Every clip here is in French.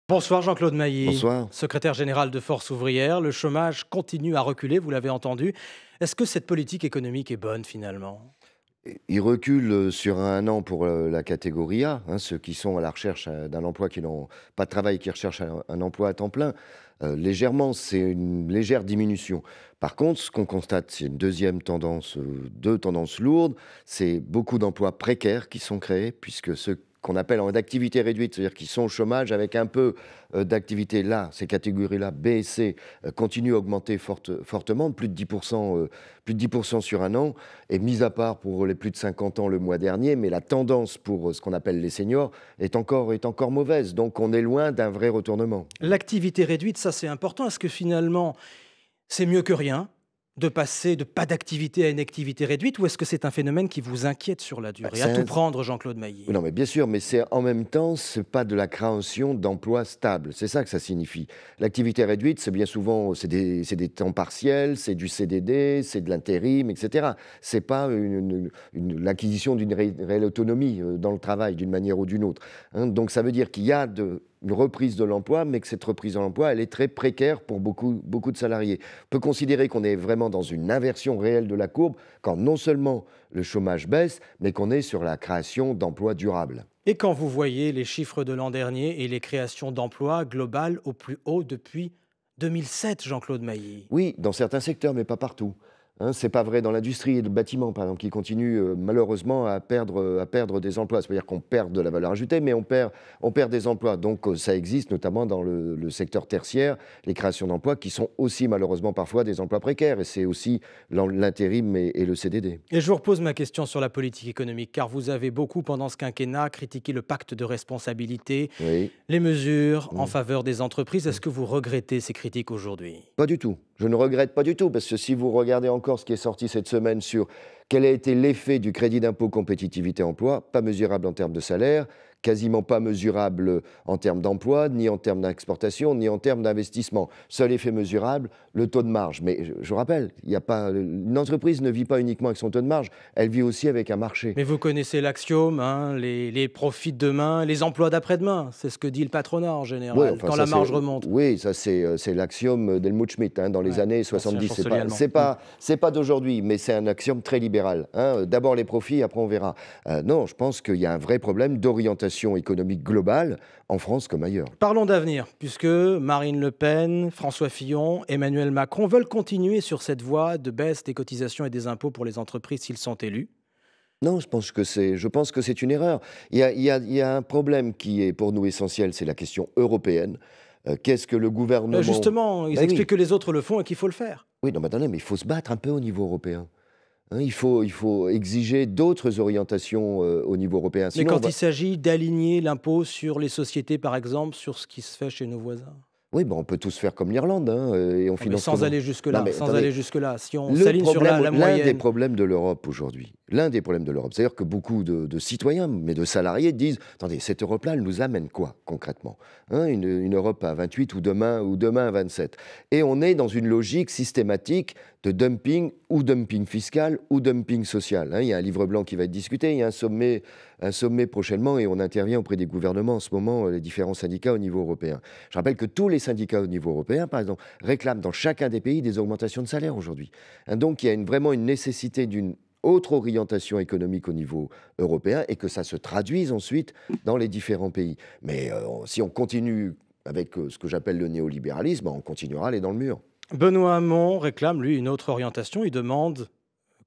Bonsoir Jean-Claude Mailly, Bonsoir. secrétaire général de Force ouvrière. Le chômage continue à reculer, vous l'avez entendu. Est-ce que cette politique économique est bonne finalement? Il recule sur un an pour la catégorie A, hein, ceux qui sont à la recherche d'un emploi, qui n'ont pas de travail, qui recherchent un emploi à temps plein. Légèrement, c'est une légère diminution. Par contre, ce qu'on constate, c'est une deuxième tendance, deux tendances lourdes. C'est beaucoup d'emplois précaires qui sont créés, puisque ceux qu'on appelle en d'activité réduite, c'est-à-dire qui sont au chômage avec un peu d'activité là, ces catégories-là, B et C, continuent à augmenter fortement, de plus de 10%, plus de 10% sur un an, et mis à part pour les plus de 50 ans le mois dernier, mais la tendance pour ce qu'on appelle les seniors est encore mauvaise. Donc on est loin d'un vrai retournement. L'activité réduite, ça c'est important. Est-ce que finalement c'est mieux que rien de passer de pas d'activité à une activité réduite ou est-ce que c'est un phénomène qui vous inquiète sur la Bah, durée? À tout prendre, Jean-Claude Mailly. Oui, non, mais bien sûr, mais c'est en même temps, c'est pas de la création d'emplois stables. C'est ça que ça signifie. L'activité réduite, c'est bien souvent, c'est des temps partiels, c'est du CDD, c'est de l'intérim, etc. C'est pas l'acquisition d'une réelle autonomie dans le travail, d'une manière ou d'une autre, hein. Donc ça veut dire qu'il y a une reprise de l'emploi, mais que cette reprise de l'emploi, elle est très précaire pour beaucoup de salariés. On peut considérer qu'on est vraiment dans une inversion réelle de la courbe, quand non seulement le chômage baisse, mais qu'on est sur la création d'emplois durables. Et quand vous voyez les chiffres de l'an dernier et les créations d'emplois globales au plus haut depuis 2007, Jean-Claude Mailly. Oui, dans certains secteurs, mais pas partout. Hein, c'est pas vrai dans l'industrie et le bâtiment, par exemple, qui continue malheureusement à perdre des emplois. C'est-à-dire qu'on perd de la valeur ajoutée, mais on perd des emplois. Donc ça existe notamment dans le secteur tertiaire, les créations d'emplois qui sont aussi malheureusement parfois des emplois précaires. Et c'est aussi l'intérim et le CDD. Et je vous repose ma question sur la politique économique, car vous avez beaucoup, pendant ce quinquennat, critiqué le pacte de responsabilité, Oui. les mesures en Mm. faveur des entreprises. Est-ce que vous regrettez ces critiques aujourd'hui? Pas du tout. Je ne regrette pas du tout, parce que si vous regardez encore ce qui est sorti cette semaine sur quel a été l'effet du crédit d'impôt compétitivité emploi, pas mesurable en termes de salaire, quasiment pas mesurable en termes d'emploi, ni en termes d'exportation, ni en termes d'investissement. Seul effet mesurable, le taux de marge. Mais je rappelle, une entreprise ne vit pas uniquement avec son taux de marge, elle vit aussi avec un marché. Mais vous connaissez l'axiome, hein, les profits de demain, les emplois d'après-demain. C'est ce que dit le patronat en Ouais, général, enfin, quand ça, la marge remonte. oui, ça c'est l'axiome d'Helmut Schmidt, hein, dans les Ouais, années ancien 70. chancelier allemand. C'est pas d'aujourd'hui, mais c'est un axiome très libéral, hein. D'abord les profits, après on verra. Non, je pense qu'il y a un vrai problème d'orientation économique globale, en France comme ailleurs. Parlons d'avenir, puisque Marine Le Pen, François Fillon, Emmanuel Macron veulent continuer sur cette voie de baisse des cotisations et des impôts pour les entreprises s'ils sont élus. Non, je pense que c'est une erreur. Il y a un problème qui est pour nous essentiel, c'est la question européenne. Qu'est-ce que le gouvernement... Justement, ils Ben expliquent oui, que les autres le font et qu'il faut le faire. oui, non, mais attendez, mais il faut se battre un peu au niveau européen, hein. Il faut exiger d'autres orientations au niveau européen. Mais Sinon, quand il s'agit d'aligner l'impôt sur les sociétés, par exemple, sur ce qui se fait chez nos voisins. oui, ben, on peut tous faire comme l'Irlande, hein, et on Non, mais finance sans comment? aller Non, jusque-là, mais sans attendez, aller jusque-là. Si on le s'aligne sur la problème, l'un des moyenne. problèmes de l'Europe aujourd'hui, c'est-à-dire que beaucoup de citoyens, mais de salariés, disent, attendez, cette Europe-là, elle nous amène quoi concrètement, hein, une Europe à 28 ou demain à 27. Et on est dans une logique systématique de dumping fiscal ou dumping social, hein. Il y a un livre blanc qui va être discuté, il y a un sommet prochainement, et on intervient auprès des gouvernements en ce moment, les différents syndicats au niveau européen. Je rappelle que tous les syndicats au niveau européen, par exemple, réclament dans chacun des pays des augmentations de salaire aujourd'hui, hein. Donc il y a vraiment une nécessité d'une autre orientation économique au niveau européen, et que ça se traduise ensuite dans les différents pays. Mais si on continue avec ce que j'appelle le néolibéralisme, on continuera à aller dans le mur. Benoît Hamon réclame, lui, une autre orientation. Il demande,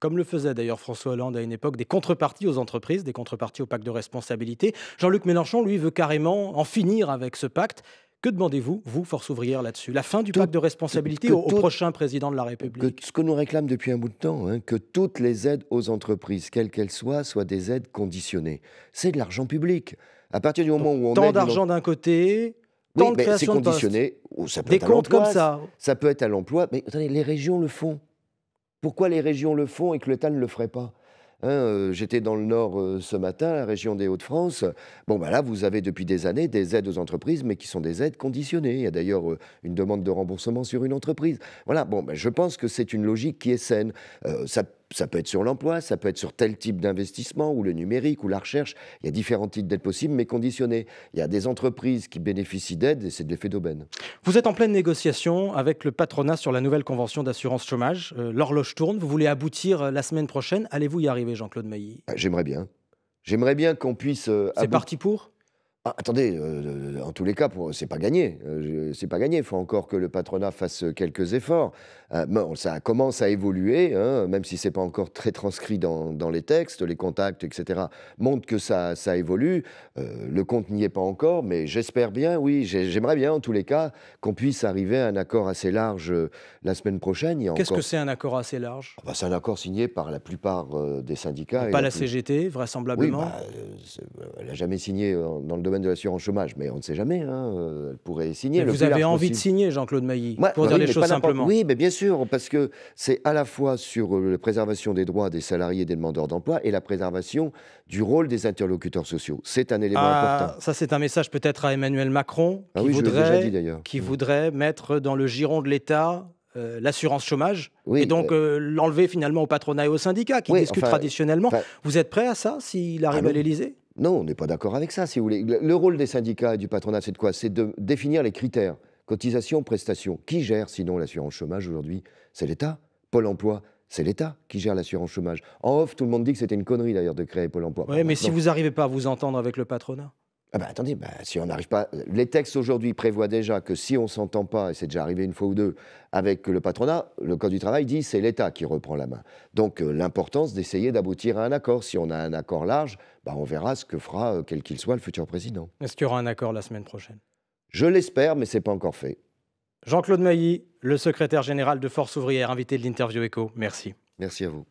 comme le faisait d'ailleurs François Hollande à une époque, des contreparties aux entreprises, des contreparties au pacte de responsabilité. Jean-Luc Mélenchon, lui, veut carrément en finir avec ce pacte. Que demandez-vous, vous, Force ouvrière, là-dessus? La fin du Tout- pacte de responsabilité que au tout- prochain président de la que République? ce que nous réclame depuis un bout de temps, hein, que toutes les aides aux entreprises, quelles qu'elles soient des aides conditionnées. C'est de l'argent public. À partir du Donc, moment où on tant aide d'argent d'un côté, Oui, tant de mais c'est création de postes. conditionné, ou ça peut Des être à comptes comme l'emploi, ça. ça peut être à l'emploi, mais attendez, les régions le font. Pourquoi les régions le font et que l'État ne le ferait pas? Hein, j'étais dans le Nord ce matin, la région des Hauts-de-France. Bon, bah là, vous avez depuis des années des aides aux entreprises, mais qui sont des aides conditionnées. Il y a d'ailleurs une demande de remboursement sur une entreprise. Voilà, bon, bah, je pense que c'est une logique qui est saine. Ça Ça peut être sur l'emploi, ça peut être sur tel type d'investissement, ou le numérique, ou la recherche. Il y a différents types d'aides possibles, mais conditionnées. Il y a des entreprises qui bénéficient d'aides, et c'est de l'effet d'aubaine. Vous êtes en pleine négociation avec le patronat sur la nouvelle convention d'assurance chômage. L'horloge tourne, vous voulez aboutir la semaine prochaine. Allez-vous y arriver, Jean-Claude Mailly? J'aimerais bien. J'aimerais bien qu'on puisse... C'est parti pour? Ah, attendez, en tous les cas, c'est pas gagné. C'est pas gagné. Il faut encore que le patronat fasse quelques efforts. Bon, ça commence à évoluer, hein, même si c'est pas encore très transcrit dans les textes, les contacts, etc. montrent que ça évolue. Le compte n'y est pas encore, mais j'espère bien, oui, j'aimerais bien, en tous les cas, qu'on puisse arriver à un accord assez large la semaine prochaine. Qu'est-ce que c'est un accord assez large? Ah bah, c'est un accord signé par la plupart des syndicats. Pas la CGT, vraisemblablement? Oui, elle n'a jamais signé dans le domaine de l'assurance chômage, mais on ne sait jamais, hein, elle pourrait signer. Vous avez envie de signer, Jean-Claude Mailly, pour dire les choses simplement. Oui, mais bien sûr, parce que c'est à la fois sur la préservation des droits des salariés et des demandeurs d'emploi et la préservation du rôle des interlocuteurs sociaux. C'est un élément important. Ça, c'est un message peut-être à Emmanuel Macron, qui oui, voudrait mettre dans le giron de l'État l'assurance chômage, oui, et donc l'enlever finalement au patronat et aux syndicats qui discutent traditionnellement. Vous êtes prêt à ça s'il arrive à l'Élysée? Non, on n'est pas d'accord avec ça, si vous voulez. Le rôle des syndicats et du patronat, c'est de quoi? C'est de définir les critères. Cotisation, prestation. Qui gère sinon l'assurance chômage aujourd'hui? C'est l'État. Pôle emploi, c'est l'État qui gère l'assurance chômage. En off, tout le monde dit que c'était une connerie d'ailleurs de créer Pôle emploi. Oui, mais si vous n'arrivez pas à vous entendre avec le patronat? Attendez, si on n'arrive pas... Les textes aujourd'hui prévoient déjà que si on ne s'entend pas, et c'est déjà arrivé une fois ou deux, avec le patronat, le Code du travail dit c'est l'État qui reprend la main. Donc l'importance d'essayer d'aboutir à un accord. Si on a un accord large, on verra ce que fera, quel qu'il soit, le futur président. Est-ce qu'il y aura un accord la semaine prochaine? Je l'espère, mais ce n'est pas encore fait. Jean-Claude Mailly, le secrétaire général de Force ouvrière, invité de l'Interview Écho. Merci. Merci à vous.